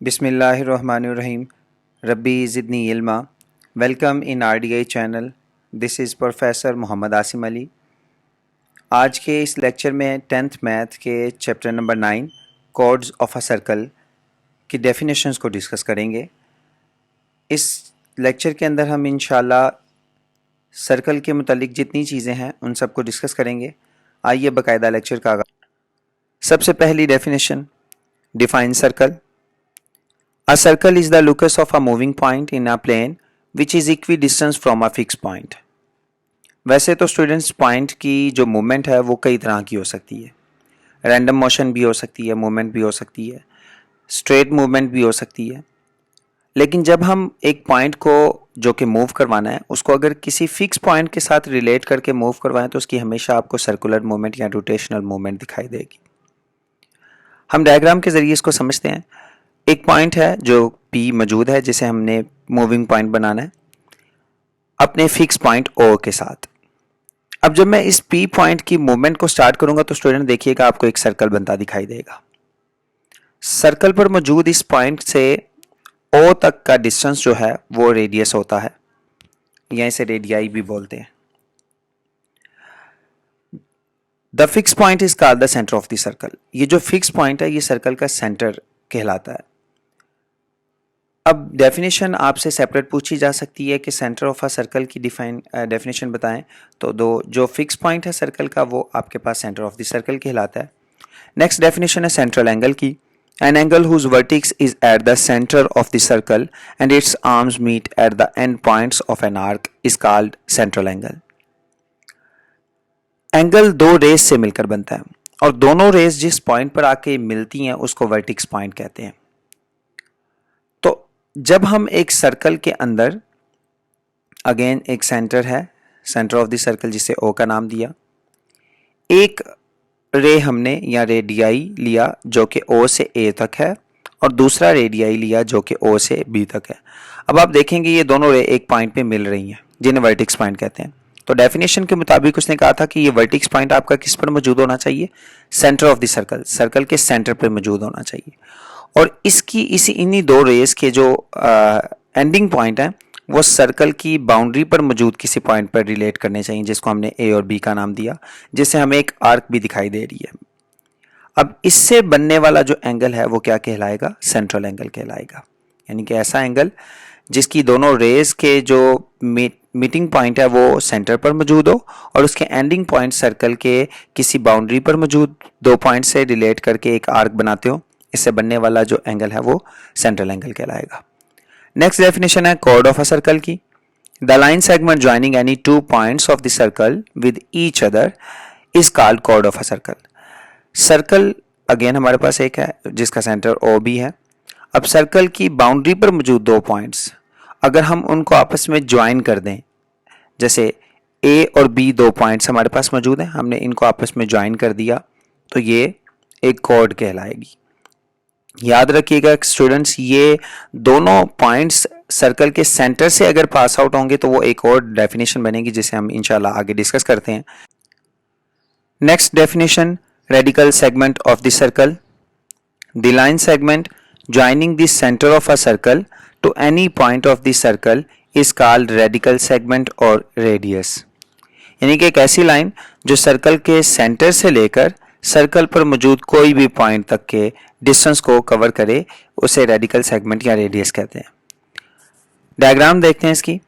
Bismillahirrahmanirrahim. Rabbi Zidni Ilma. Welcome in RDI channel. This is professor Mohammad Asim Ali. आज के इस lecture में 10th मैथ के chapter number 9 chords of a circle की definitions को डिस्कस करेंगे। इस लेक्चर के अंदर हम इंशाल्लाह सर्कल के मुतालिक जितनी चीज़ें हैं उन सबको डिस्कस करेंगे। आइए बाकायदा लेक्चर का आगाज़। सबसे पहली definition, define circle. A circle is the locus of a moving point in a plane which is equidistant from a fixed point. वैसे तो स्टूडेंट्स पॉइंट की जो मूवमेंट है वो कई तरह की हो सकती है। रैंडम मोशन भी हो सकती है, मूवमेंट भी हो सकती है, स्ट्रेट मूवमेंट भी हो सकती है। लेकिन जब हम एक पॉइंट को जो कि मूव करवाना है उसको अगर किसी फिक्स पॉइंट के साथ रिलेट करके मूव करवाएं तो उसकी हमेशा आपको सर्कुलर मूवमेंट या रोटेशनल मूवमेंट दिखाई देगी। हम डायग्राम के ज़रिए इसको समझते हैं। एक पॉइंट है जो P मौजूद है जिसे हमने मूविंग पॉइंट बनाना है अपने फिक्स पॉइंट O के साथ। अब जब मैं इस P पॉइंट की मूवमेंट को स्टार्ट करूंगा तो स्टूडेंट देखिएगा आपको एक सर्कल बनता दिखाई देगा। सर्कल पर मौजूद इस पॉइंट से O तक का डिस्टेंस जो है वो रेडियस होता है, या इसे रेडियाई भी बोलते हैं। The fix point is called the centre of the circle. ये जो फिक्स पॉइंट है ये सर्कल का सेंटर कहलाता है। अब डेफिनेशन आपसे सेपरेट पूछी जा सकती है कि सेंटर ऑफ अ सर्कल की डेफिनेशन बताएं, तो जो फिक्स पॉइंट है सर्कल का वो आपके पास सेंटर ऑफ द सर्कल कहलाता है। नेक्स्ट डेफिनेशन है सेंट्रल एंगल की। An angle whose vertex is at the centre of the circle and its arms meet at the end points of an arc is called central angle. Angle दो rays से मिलकर बनता है और दोनों race जिस point पर आके मिलती हैं उसको वर्टिक्स पॉइंट कहते हैं। जब हम एक सर्कल के अंदर, अगेन एक सेंटर है, सेंटर ऑफ द सर्कल जिसे O का नाम दिया, एक रे हमने या रेडियाई लिया जो कि O से A तक है और दूसरा रेडियाई लिया जो कि O से B तक है। अब आप देखेंगे ये दोनों रे एक पॉइंट पे मिल रही हैं जिन्हें वर्टिक्स पॉइंट कहते हैं। तो डेफिनेशन के मुताबिक उसने कहा था कि ये वर्टिक्स पॉइंट आपका किस पर मौजूद होना चाहिए? Centre of the circle, circle के सेंटर पर मौजूद होना चाहिए। और इसकी इन्हीं दो रेस के जो एंडिंग पॉइंट है वो सर्कल की बाउंड्री पर मौजूद किसी पॉइंट पर रिलेट करने चाहिए जिसको हमने A और B का नाम दिया, जिससे हमें एक आर्क भी दिखाई दे रही है। अब इससे बनने वाला जो एंगल है वो क्या कहलाएगा? सेंट्रल एंगल कहलाएगा। यानी कि ऐसा एंगल जिसकी दोनों रेस के जो मीटिंग पॉइंट है वो सेंटर पर मौजूद हो और उसके एंडिंग पॉइंट सर्कल के किसी बाउंड्री पर मौजूद दो पॉइंट से रिलेट करके एक आर्क बनाते हो। इससे बनने वाला जो एंगल है वो सेंट्रल एंगल कहलाएगा। नेक्स्ट डेफिनेशन है कॉर्ड ऑफ अ सर्कल की। The line segment joining any two points of the circle with each other is called chord of a circle. Circle again हमारे पास एक है जिसका सेंटर O भी है। अब सर्कल की बाउंड्री पर मौजूद दो पॉइंट्स अगर हम उनको आपस में ज्वाइन कर दें, जैसे A और B दो पॉइंट्स हमारे पास मौजूद हैं, हमने इनको आपस में ज्वाइन कर दिया तो ये एक कॉर्ड कहलाएगी। याद रखिएगा स्टूडेंट्स, ये दोनों पॉइंट्स सर्कल के सेंटर से अगर पास आउट होंगे तो वो एक और डेफिनेशन बनेगी जिसे हम इंशाल्लाह आगे डिस्कस करते हैं। Next definition, radical segment of the circle. The line segment joining the centre of a circle to any point of the circle is called radical segment और रेडियस। यानी कि एक ऐसी लाइन जो सर्कल के सेंटर से लेकर सर्कल पर मौजूद कोई भी पॉइंट तक के डिस्टेंस को कवर करे उसे रेडिकल सेगमेंट या रेडियस कहते हैं। डायग्राम देखते हैं इसकी।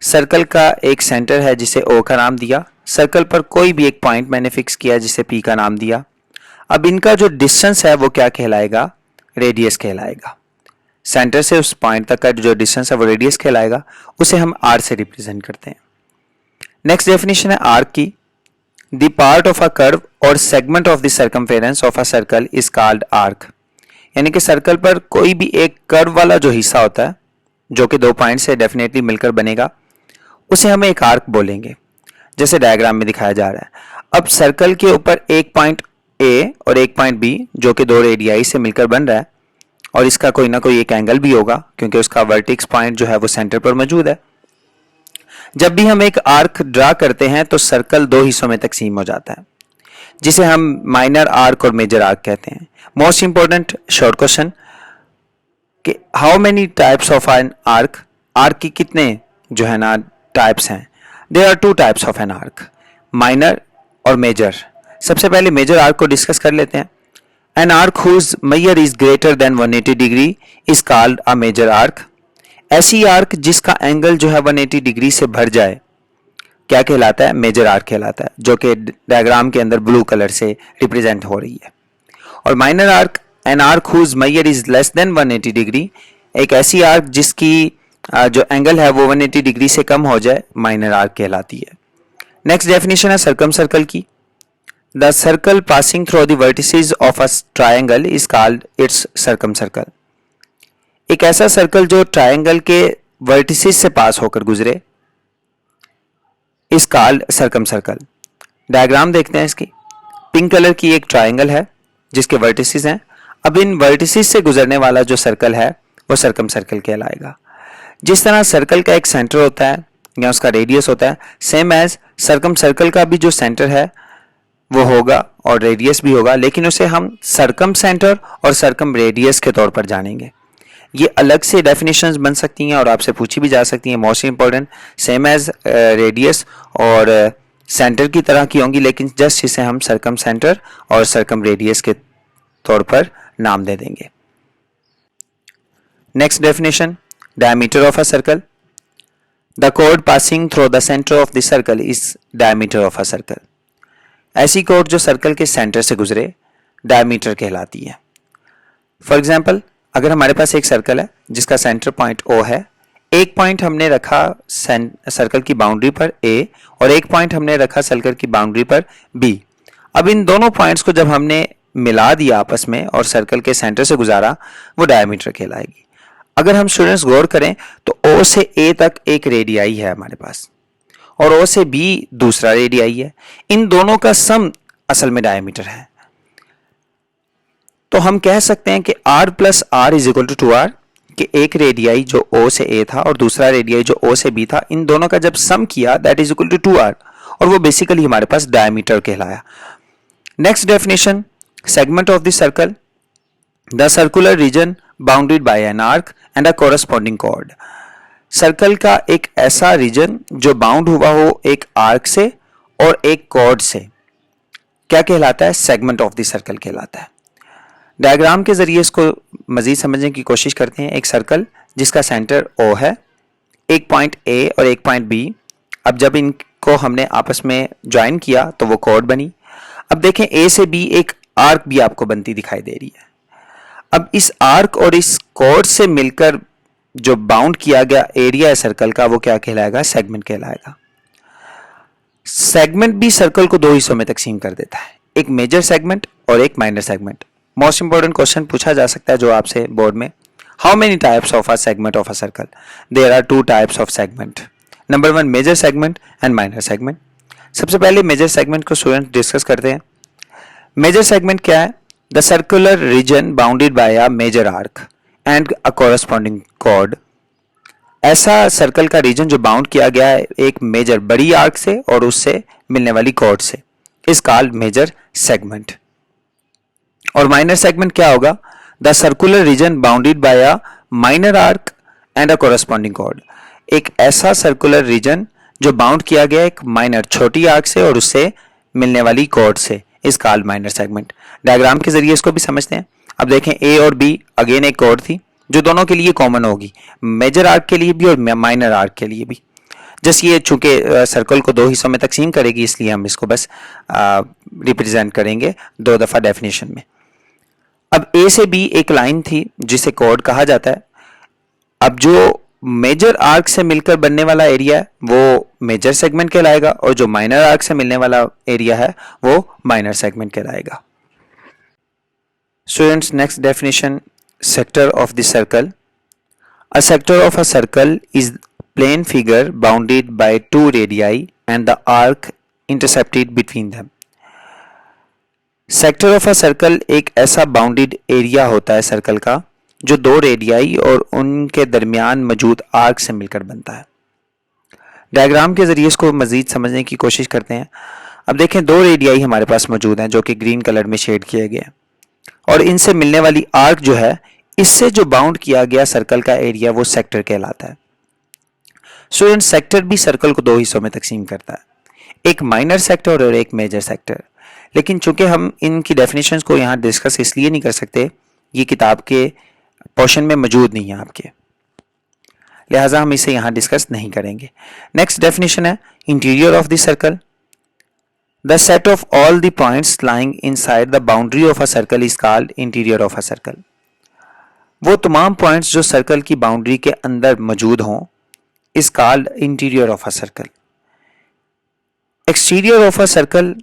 सर्कल का एक सेंटर है जिसे O का नाम दिया, सर्कल पर कोई भी एक पॉइंट मैंने फिक्स किया जिसे P का नाम दिया। अब इनका जो डिस्टेंस है वो क्या कहलाएगा? रेडियस कहलाएगा। सेंटर से उस पॉइंट तक का जो डिस्टेंस है वो रेडियस कहलाएगा, उसे हम R से रिप्रेजेंट करते हैं। नेक्स्ट डेफिनेशन है आर्क की। The part of a curve or segment of the circumference of a circle is called arc। यानी कि सर्कल पर कोई भी एक कर्व वाला जो हिस्सा होता है जो कि दो पॉइंट से डेफिनेटली मिलकर बनेगा उसे हम एक आर्क बोलेंगे, जैसे डायग्राम में दिखाया जा रहा है। अब सर्कल के ऊपर एक पॉइंट A और एक पॉइंट B जो कि दो रेडियाई से मिलकर बन रहा है और इसका कोई ना कोई एक एंगल भी होगा क्योंकि उसका वर्टिक्स पॉइंट जो है वो सेंटर पर मौजूद है। जब भी हम एक आर्क ड्रा करते हैं तो सर्कल दो हिस्सों में तकसीम हो जाता है जिसे हम माइनर आर्क और मेजर आर्क कहते हैं। मोस्ट इंपॉर्टेंट शॉर्ट क्वेश्चन, कि how many types of an arc, arc की कितने जो है ना टाइप्स हैं। There are two types of an arc, minor और मेजर। सबसे पहले मेजर आर्क को डिस्कस कर लेते हैं। An arc whose major is greater than 180 degree is called a major arc. ऐसी आर्क जिसका एंगल जो है 180 डिग्री से भर जाए क्या कहलाता है, मेजर आर्क कहलाता है, जो कि डायग्राम के अंदर ब्लू कलर से रिप्रेजेंट हो रही है। और minor arc, an arc whose major is less than 180 degree, एक ऐसी आर्क जिसकी जो एंगल है वो 180 डिग्री से कम हो जाए, माइनर आर्क कहलाती है। नेक्स्ट डेफिनेशन है सर्कम सर्कल की। The circle passing through the vertices of a triangle is called its circum circle. एक ऐसा सर्कल जो ट्रायंगल के वर्टिसेस से पास होकर गुजरे is called circum circle. Diagram देखते हैं इसकी। पिंक कलर की एक ट्रायंगल है जिसके वर्टिसेस हैं। अब इन वर्टिसेस से गुजरने वाला जो सर्कल है वो सर्कम सर्कल कहलाएगा। जिस तरह सर्कल का एक सेंटर होता है या उसका रेडियस होता है, सेम एज सर्कम सर्कल का भी जो सेंटर है वो होगा और रेडियस भी होगा, लेकिन उसे हम सर्कम सेंटर और सर्कम रेडियस के तौर पर जानेंगे। ये अलग से डेफिनेशंस बन सकती हैं और आपसे पूछी भी जा सकती हैं। Most important same as radius और सेंटर की तरह की होंगी, लेकिन जस्ट इसे हम सर्कम सेंटर और सर्कम रेडियस के तौर पर नाम दे देंगे। Next definition, diameter of a circle. The chord passing through the center of the circle is diameter of a circle. ऐसी कोड जो सर्कल के सेंटर से गुजरे डायमीटर कहलाती है। फॉर एग्जाम्पल, अगर हमारे पास एक सर्कल है जिसका सेंटर पॉइंट O है, एक पॉइंट हमने रखा सर्कल की बाउंड्री पर A और एक पॉइंट हमने रखा सर्कल की बाउंड्री पर B। अब इन दोनों पॉइंट्स को जब हमने मिला दिया आपस में और सर्कल के सेंटर से गुजारा, वो डायमीटर कहलाएगी। अगर हम स्टूडेंट्स गौर करें तो O से A तक एक रेडियाई है हमारे पास और O से B दूसरा रेडियाई है। इन दोनों का सम असल में डायमीटर है। तो हम कह सकते हैं कि R plus R is equal to 2R, कि एक रेडियाई जो O से A था और दूसरा रेडियाई जो O से B था, इन दोनों का जब सम किया that is equal to 2R, और वो बेसिकली हमारे पास डायमीटर कहलाया। Next definition, segment of the circle. The circular region bounded by an arc and a corresponding chord. Circle का एक ऐसा रीजन जो बाउंड हुआ हो एक आर्क से और एक कॉर्ड से, क्या कहलाता है, सेगमेंट ऑफ द सर्कल कहलाता है। डायग्राम के जरिए इसको मजीद समझने की कोशिश करते हैं। एक सर्कल जिसका सेंटर O है, एक पॉइंट A और एक पॉइंट B। अब जब इनको हमने आपस में ज्वाइन किया तो वो कॉर्ड बनी। अब देखें A से B एक आर्क भी आपको बनती दिखाई दे रही है। अब इस आर्क और इस कॉर्ड से मिलकर जो बाउंड किया गया एरिया है सर्कल का, वो क्या कहलाएगा, सेगमेंट कहलाएगा। सेगमेंट भी सर्कल को दो हिस्सों में तकसीम कर देता है, एक मेजर सेगमेंट और एक minor segment. Most important question पूछा जा सकता है जो आपसे बोर्ड में, how many types of a segment of a circle. There are two types of segment. Number 1 major segment and minor segment. सबसे पहले मेजर सेगमेंट को स्टूडेंट डिस्कस करते हैं। मेजर सेगमेंट क्या है, the circular region bounded by a major arc and a corresponding chord. ऐसा circle का region जो बाउंड किया गया है एक मेजर बड़ी आर्क से और उससे मिलने वाली कॉर्ड से, इज कॉल्ड मेजर सेगमेंट। और माइनर सेगमेंट क्या होगा, the circular region bounded by a minor arc and a corresponding chord. एक ऐसा सर्कुलर रीजन जो बाउंड किया गया एक माइनर छोटी आर्क से और उससे मिलने वाली कॉर्ड से, is called minor segment. Diagram के जरिए इसको भी समझते हैं। अब देखें A और B अगेन एक कॉर्ड थी जो दोनों के लिए कॉमन होगी, मेजर आर्क के लिए भी और माइनर आर्क के लिए भी। जस्ट ये चूंकि सर्कल को दो हिस्सों में तकसीम करेगी इसलिए हम इसको बस रिप्रेजेंट करेंगे दो दफा डेफिनेशन में। अब A से B एक लाइन थी जिसे कॉर्ड कहा जाता है। अब जो मेजर आर्क से मिलकर बनने वाला एरिया है वो मेजर सेगमेंट कहलाएगा और जो माइनर आर्क से मिलने वाला एरिया है वो माइनर सेगमेंट कहलाएगा। Students, next definition, sector of the circle. A sector of a circle is plane figure bounded by two radii and the arc intercepted between them. Sector of a circle एक ऐसा bounded area होता है circle का जो दो radii और उनके दरमियान मौजूद आर्क से मिलकर बनता है। डायग्राम के जरिए इसको मजीद समझने की कोशिश करते हैं। अब देखें दो रेडियाई हमारे पास मौजूद हैं जो कि ग्रीन कलर में शेड किए गए हैं और इनसे मिलने वाली आर्क जो है इससे जो बाउंड किया गया सर्कल का एरिया वो सेक्टर कहलाता है। स्टूडेंट, सेक्टर भी सर्कल को दो हिस्सों में तकसीम करता है, एक माइनर सेक्टर और एक मेजर सेक्टर। लेकिन चूंकि हम इनकी डेफिनेशंस को यहाँ डिस्कस इसलिए नहीं कर सकते, ये किताब के पोर्शन में मौजूद नहीं है आपके, लिहाजा हम इसे यहाँ डिस्कस नहीं करेंगे। नेक्स्ट डेफिनेशन है interior of the circle. The set of all the points lying inside the boundary of a circle is called interior of a circle. वो तमाम पॉइंट्स जो सर्कल की बाउंड्री के अंदर मौजूद हों is called interior of a circle. Exterior of a circle,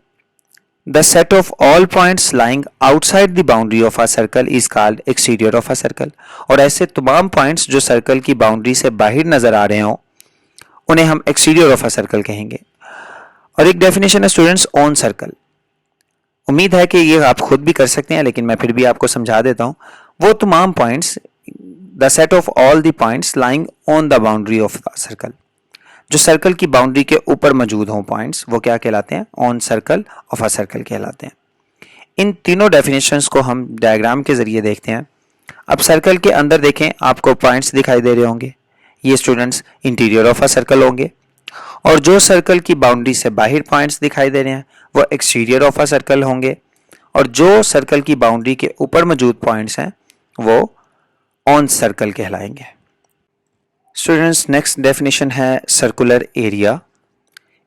the set of all points lying outside the boundary of a circle is called exterior of a circle. और ऐसे तमाम points जो circle की boundary से बाहर नजर आ रहे हों उन्हें हम एक्सटीरियर ऑफ अ सर्कल कहेंगे। और एक डेफिनेशन है स्टूडेंट्स ऑन सर्कल। उम्मीद है कि ये आप खुद भी कर सकते हैं, लेकिन मैं फिर भी आपको समझा देता हूं। वो तमाम points, the set of all the points lying on the boundary of the circle, जो सर्कल की बाउंड्री के ऊपर मौजूद हों पॉइंट्स, वो क्या कहलाते हैं? On circle of a circle कहलाते हैं। इन तीनों डेफिनेशंस को हम डायग्राम के जरिए देखते हैं। अब सर्कल के अंदर देखें, आपको पॉइंट्स दिखाई दे रहे होंगे, ये students interior of a circle होंगे। और जो सर्कल की बाउंड्री से बाहर पॉइंट्स दिखाई दे रहे हैं वो एक्सटीरियर ऑफ अ सर्कल होंगे। और जो सर्कल की बाउंड्री के ऊपर मौजूद पॉइंट्स हैं वो ऑन सर्कल कहलाएंगे। स्टूडेंट्स, नेक्स्ट डेफिनेशन है circular area.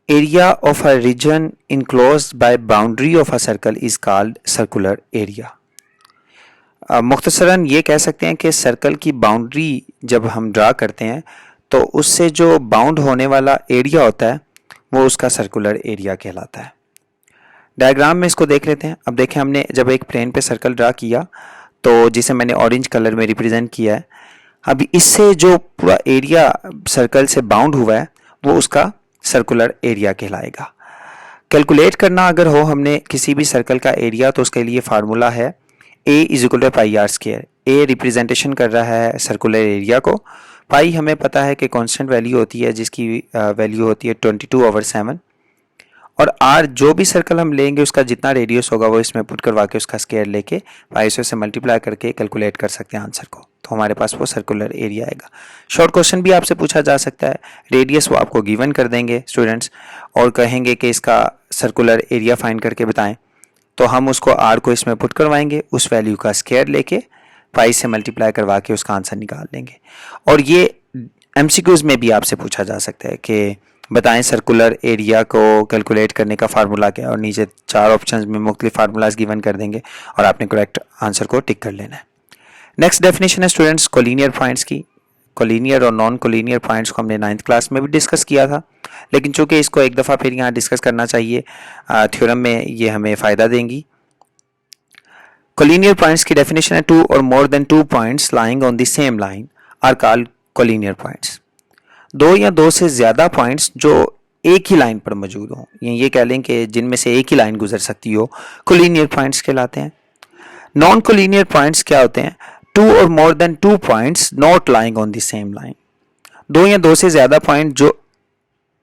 Area of a region enclosed by boundary of a circle is called circular area. मुख्तसरन ये कह सकते हैं कि सर्कल की बाउंड्री जब हम ड्रा करते हैं तो उससे जो बाउंड होने वाला एरिया होता है वो उसका सर्कुलर एरिया कहलाता है। डायग्राम में इसको देख लेते हैं। अब देखें, हमने जब एक प्लेन पे सर्कल ड्रा किया तो जिसे मैंने ऑरेंज कलर में रिप्रेजेंट किया है, अभी इससे जो पूरा एरिया सर्कल से बाउंड हुआ है वो उसका सर्कुलर एरिया कहलाएगा। कैलकुलेट करना अगर हो हमने किसी भी सर्कल का एरिया तो उसके लिए फार्मूला है A = πr²। A रिप्रेजेंटेशन कर रहा है सर्कुलर एरिया को, पाई हमें पता है कि कांस्टेंट वैल्यू होती है जिसकी वैल्यू होती है 22/7, और r जो भी सर्कल हम लेंगे उसका जितना रेडियस होगा वो इसमें पुट करवा के उसका स्क्वायर लेके पाई से मल्टीप्लाई करके कैलकुलेट कर सकते हैं आंसर को, तो हमारे पास वो सर्कुलर एरिया आएगा। शॉर्ट क्वेश्चन भी आपसे पूछा जा सकता है, रेडियस वो आपको गिवन कर देंगे स्टूडेंट्स और कहेंगे कि इसका सर्कुलर एरिया फाइंड करके बताएं, तो हम उसको r को इसमें पुट करवाएंगे, उस वैल्यू का स्क्वायर लेके पाई से मल्टीप्लाई करवा के उसका आंसर निकाल लेंगे। और ये एमसीक्यूज में भी आपसे पूछा जा सकता है कि बताएं सर्कुलर एरिया को कैलकुलेट करने का फार्मूला क्या है, और नीचे 4 ऑप्शंस में मुख्तलिफ फार्मूलाज गिवन कर देंगे और आपने करेक्ट आंसर को टिक कर लेना है। नेक्स्ट डेफिनेशन है स्टूडेंट्स कोलिनियर पॉइंट्स की। कोलिनियर और नॉन कोलिनियर पॉइंट्स को हमने 9th क्लास में भी डिस्कस किया था, लेकिन चूंकि इसको एक दफ़ा फिर यहाँ डिस्कस करना चाहिए, थ्योरम में ये हमें फ़ायदा देंगी। कोलिनियर पॉइंट्स की डेफिनेशन है 2 और more than 2 points lying on the same line are called collinear points. 2 या 2 से ज़्यादा पॉइंट्स जो एक ही लाइन पर मौजूद हों, ये कह लें कि जिनमें से एक ही लाइन गुजर सकती हो, कोलिनियर पॉइंट्स कहलाते हैं। नॉन कोलिनियर पॉइंट्स क्या होते हैं? 2 और more than 2 points not lying on the same line. 2 या 2 से ज़्यादा पॉइंट जो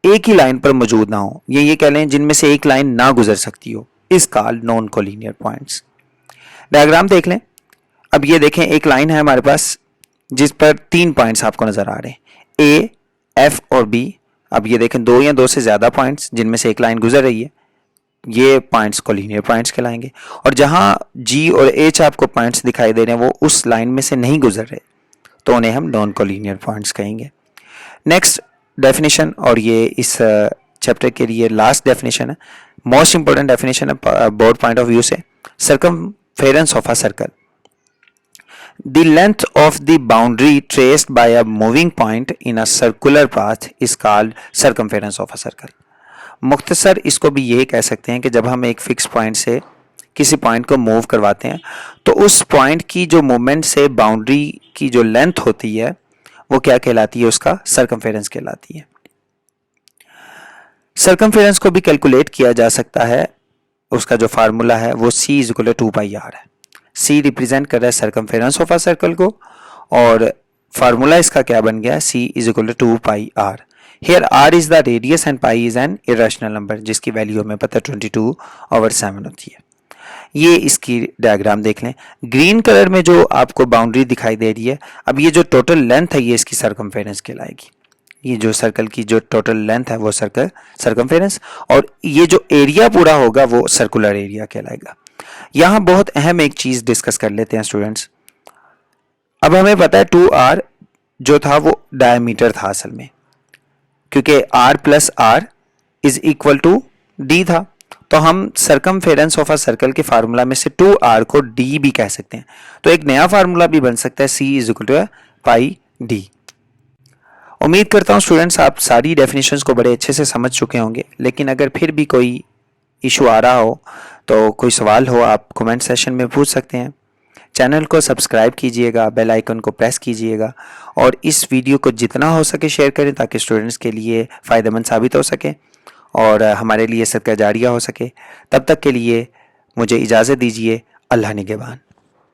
एक ही लाइन पर मौजूद ना हो, ये कह लें जिनमें से एक लाइन ना गुजर सकती हो, is called non collinear points. Diagram देख लें। अब ये देखें, एक लाइन है हमारे पास जिस पर 3 पॉइंट्स आपको नजर आ रहे हैं, ए, एफ और बी। अब ये देखें 2 या 2 से ज्यादा पॉइंट्स जिनमें से एक लाइन गुजर रही है, ये पॉइंट्स कोलिनियर पॉइंट्स कहलाएंगे। और जहां जी और एच आपको पॉइंट्स दिखाई दे रहे हैं वो उस लाइन में से नहीं गुजर रहे, तो उन्हें हम नॉन कोलिनियर पॉइंट्स कहेंगे। नेक्स्ट डेफिनेशन, और ये इस चैप्टर के लिए लास्ट डेफिनेशन है, मोस्ट इंपॉर्टेंट डेफिनेशन है बोर्ड पॉइंट ऑफ व्यू से, circumference of a circle. The length of the boundary traced by a moving point in a circular path is called circumference of a circle. मुख्तसर इसको भी ये कह सकते हैं कि जब हम एक फिक्स पॉइंट से किसी पॉइंट को मूव करवाते हैं तो उस पॉइंट की जो मूवमेंट से बाउंड्री की जो लेंथ होती है वो क्या कहलाती है? उसका सर्कमफेरेंस कहलाती है। सर्कमफेरेंस को भी कैलकुलेट किया जा सकता है, उसका जो फार्मूला है वो c = 2πr है। c रिप्रेजेंट कर रहा है सर्कमफेरेंस ऑफ अ सर्कल को, और फार्मूला इसका क्या बन गया? c = 2πr। Here r is the radius and pi is an irrational number जिसकी वैल्यू हमें पता 22/7 होती है। ये इसकी डायग्राम देख लें। ग्रीन कलर में जो आपको बाउंड्री दिखाई दे रही है, अब ये जो टोटल लेंथ है ये इसकी सरकमफेरेंस कहलाएगी। ये जो सर्कल की जो टोटल लेंथ है वो सर्कल सरकमफेरेंस, और ये जो एरिया पूरा होगा वो सर्कुलर एरिया कहलाएगा। यहां बहुत अहम एक चीज डिस्कस कर लेते हैं स्टूडेंट्स। अब हमें पता है 2r जो था वो डायमीटर था असल में, क्योंकि r plus R is equal to D था, तो हम सरकमफेरेंस ऑफ अ सर्कल के फार्मूला में से 2r को d भी कह सकते हैं। तो एक नया फार्मूला भी बन सकता है, c is equal to pi D. उम्मीद करता हूं स्टूडेंट्स आप सारी डेफिनेशंस को बड़े अच्छे से समझ चुके होंगे, लेकिन अगर फिर भी कोई इशू आ रहा हो, तो कोई सवाल हो, आप कमेंट सेशन में पूछ सकते हैं। चैनल को सब्सक्राइब कीजिएगा, बेल आइकन को प्रेस कीजिएगा, और इस वीडियो को जितना हो सके शेयर करें ताकि स्टूडेंट्स के लिए फ़ायदेमंद साबित हो सके और हमारे लिए सदका जारिया हो सके। तब तक के लिए मुझे इजाज़त दीजिए। अल्लाह निगहबान।